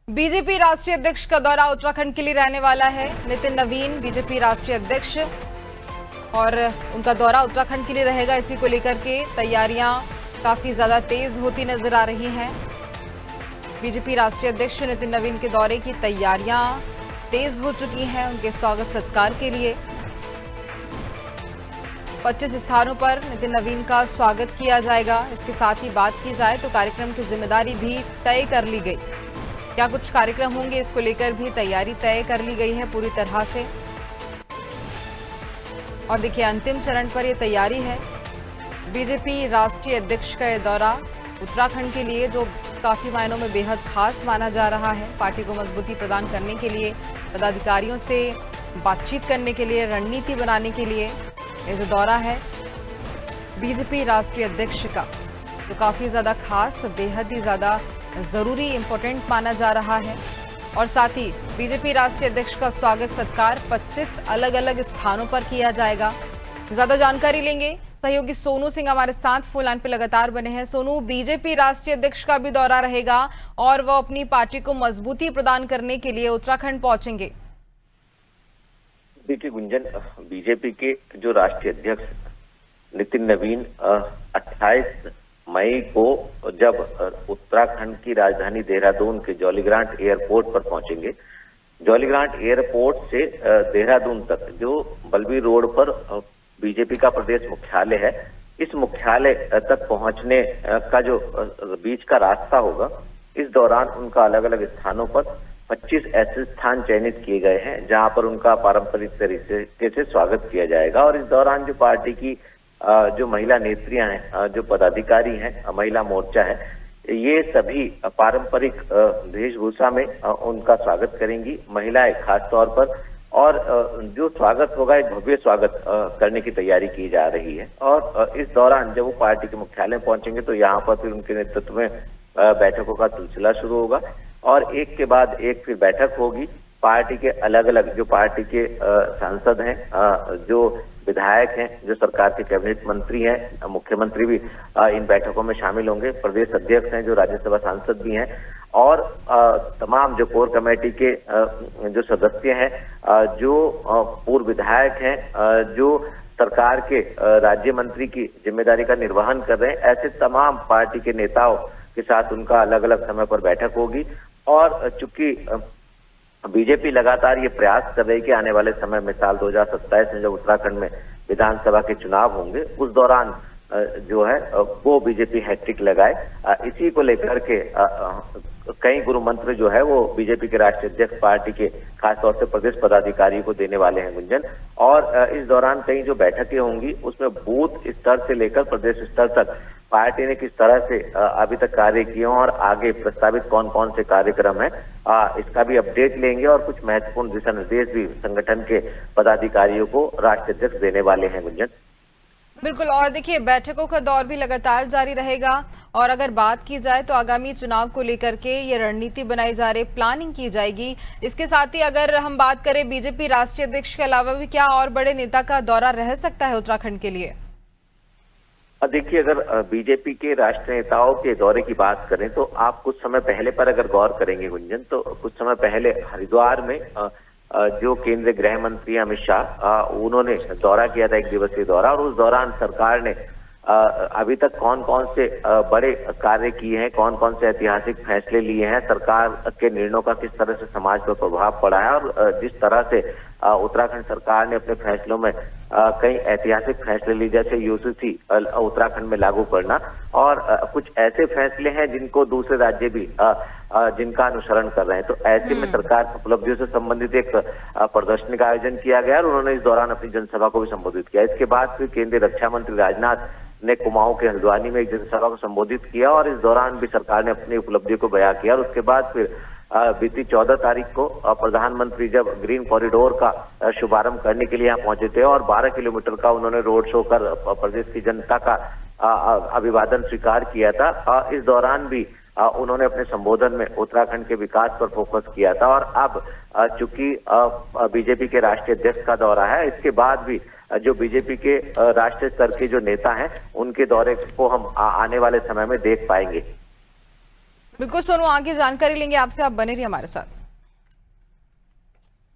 BJP राष्ट्रीय अध्यक्ष का दौरा उत्तराखंड के लिए रहने वाला है। नितिन नवीन बीजेपी राष्ट्रीय अध्यक्ष और उनका दौरा उत्तराखंड के लिए रहेगा। इसी को लेकर के तैयारियां काफी ज्यादा तेज होती नजर आ रही हैं। बीजेपी राष्ट्रीय अध्यक्ष नितिन नवीन के दौरे की तैयारियां तेज हो चुकी हैं। उनके स्वागत सत्कार के लिए 25 स्थानों पर नितिन नवीन का स्वागत किया जाएगा। इसके साथ ही बात की जाए तो कार्यक्रम की जिम्मेदारी भी तय कर ली गई। क्या कुछ कार्यक्रम होंगे, इसको लेकर भी तैयारी तय कर ली गई है पूरी तरह से। और देखिए, अंतिम चरण पर यह तैयारी है। बीजेपी राष्ट्रीय अध्यक्ष का यह दौरा उत्तराखंड के लिए, जो काफी मायनों में बेहद खास माना जा रहा है। पार्टी को मजबूती प्रदान करने के लिए, पदाधिकारियों से बातचीत करने के लिए, रणनीति बनाने के लिए ये जो दौरा है बीजेपी राष्ट्रीय अध्यक्ष का, तो काफी ज्यादा खास, बेहद ही ज्यादा जरूरी, इंपॉर्टेंट माना जा रहा है। और साथ ही बीजेपी राष्ट्रीय अध्यक्ष का स्वागत सत्कार 25 अलग अलग स्थानों पर किया जाएगा। ज्यादा जानकारी लेंगे, सहयोगी सोनू सिंह हमारे साथ फोन लाइन पे लगातार बने हैं। सोनू, बीजेपी राष्ट्रीय अध्यक्ष का भी दौरा रहेगा और वो अपनी पार्टी को मजबूती प्रदान करने के लिए उत्तराखंड पहुंचेंगे। देखिए गुंजन, बीजेपी के जो राष्ट्रीय अध्यक्ष नितिन नवीन 28 मई को जब उत्तराखंड की राजधानी देहरादून के जौलीग्रांट एयरपोर्ट पर पहुंचेंगे, जौलीग्रांट एयरपोर्ट से देहरादून तक जो बलबीर रोड पर बीजेपी का प्रदेश मुख्यालय है, इस मुख्यालय तक पहुंचने का जो बीच का रास्ता होगा, इस दौरान उनका अलग अलग स्थानों पर 25 ऐसे स्थान चयनित किए गए हैं जहां पर उनका पारंपरिक तरीके से स्वागत किया जाएगा। और इस दौरान जो पार्टी की जो महिला नेत्रियां हैं, जो पदाधिकारी हैं, महिला मोर्चा है, ये सभी पारंपरिक वेशभूषा में उनका स्वागत करेंगी, महिलाएं खास तौर पर। और जो स्वागत होगा, एक भव्य स्वागत करने की तैयारी की जा रही है। और इस दौरान जब वो पार्टी के मुख्यालय पहुंचेंगे तो यहाँ पर फिर उनके नेतृत्व में बैठकों का सिलसिला शुरू होगा और एक के बाद एक फिर बैठक होगी। पार्टी के अलग अलग जो पार्टी के सांसद हैं, जो विधायक हैं, जो सरकार के कैबिनेट मंत्री हैं, मुख्यमंत्री भी इन बैठकों में शामिल होंगे। प्रदेश अध्यक्ष हैं, जो राज्यसभा सांसद भी हैं, और तमाम जो कोर कमेटी के जो सदस्य हैं, जो पूर्व विधायक हैं, जो सरकार के राज्य मंत्री की जिम्मेदारी का निर्वहन कर रहे हैं, ऐसे तमाम पार्टी के नेताओं के साथ उनका अलग अलग समय पर बैठक होगी। और चूंकि बीजेपी लगातार ये प्रयास कर रही है कि आने वाले समय में साल 2027 में जब उत्तराखंड में विधानसभा के चुनाव होंगे, उस दौरान जो है वो बीजेपी हैट्रिक लगाए। इसी को लेकर के कई गुरु मंत्र जो है वो बीजेपी के राष्ट्रीय अध्यक्ष पार्टी के खासतौर से प्रदेश पदाधिकारियों को देने वाले हैं गुंजन। और इस दौरान कई जो बैठकें होंगी उसमें बूथ स्तर से लेकर प्रदेश स्तर तक पार्टी ने किस तरह से अभी तक कार्य किए और आगे प्रस्तावित कौन कौन से कार्यक्रम है, इसका भी अपडेट लेंगे। और कुछ महत्वपूर्ण दिशा निर्देश भी संगठन के पदाधिकारियों को राष्ट्रीय अध्यक्ष देने वाले हैं गुंजन। बिल्कुल। और देखिए, बैठकों का दौर भी लगातार जारी रहेगा। और अगर बात की जाए तो आगामी चुनाव को लेकर के ये रणनीति बनाई जा रही, प्लानिंग की जाएगी। इसके साथ ही अगर हम बात करें बीजेपी राष्ट्रीय अध्यक्ष के अलावा भी क्या और बड़े नेता का दौरा रह सकता है उत्तराखंड के लिए? देखिए, अगर बीजेपी के राष्ट्रीय नेताओं के दौरे की बात करें तो आप कुछ समय पहले पर अगर गौर करेंगे गुंजन, तो कुछ समय पहले हरिद्वार में जो केंद्रीय गृह मंत्री अमित शाह, उन्होंने दौरा किया था, 1 दिवसीय दौरा। और उस दौरान सरकार ने अभी तक कौन कौन से बड़े कार्य किए हैं, कौन कौन से ऐतिहासिक फैसले लिए हैं, सरकार के निर्णयों का किस तरह से समाज पर प्रभाव पड़ा है, और जिस तरह से उत्तराखंड सरकार ने अपने फैसलों में कई ऐतिहासिक फैसले लिए, जैसे यूसीसी उत्तराखंड में लागू करना, और कुछ ऐसे फैसले हैं जिनको दूसरे राज्य भी जिनका अनुसरण कर रहे हैं। तो ऐसे में सरकार की उपलब्धियों से संबंधित एक प्रदर्शनी का आयोजन किया गया और उन्होंने इस दौरान अपनी जनसभा को भी संबोधित किया। इसके बाद फिर केंद्रीय रक्षा मंत्री राजनाथ ने कुमाऊं के हल्द्वानी में एक जनसभा को संबोधित किया और इस दौरान भी सरकार ने अपनी उपलब्धियों को बयां किया। और उसके बाद फिर बीती 14 तारीख को प्रधानमंत्री जब ग्रीन कॉरिडोर का शुभारंभ करने के लिए यहाँ पहुंचे थे और 12 किलोमीटर का उन्होंने रोड शो कर प्रदेश की जनता का अभिवादन स्वीकार किया था। इस दौरान भी उन्होंने अपने संबोधन में उत्तराखंड के विकास पर फोकस किया था। और अब चूंकि बीजेपी के राष्ट्रीय अध्यक्ष का दौरा है, इसके बाद भी जो बीजेपी के राष्ट्रीय स्तर के जो नेता हैं उनके दौरे को हम आने वाले समय में देख पाएंगे। बिल्कुल सोनू, आगे जानकारी लेंगे आपसे, आप बने रहिए हमारे साथ।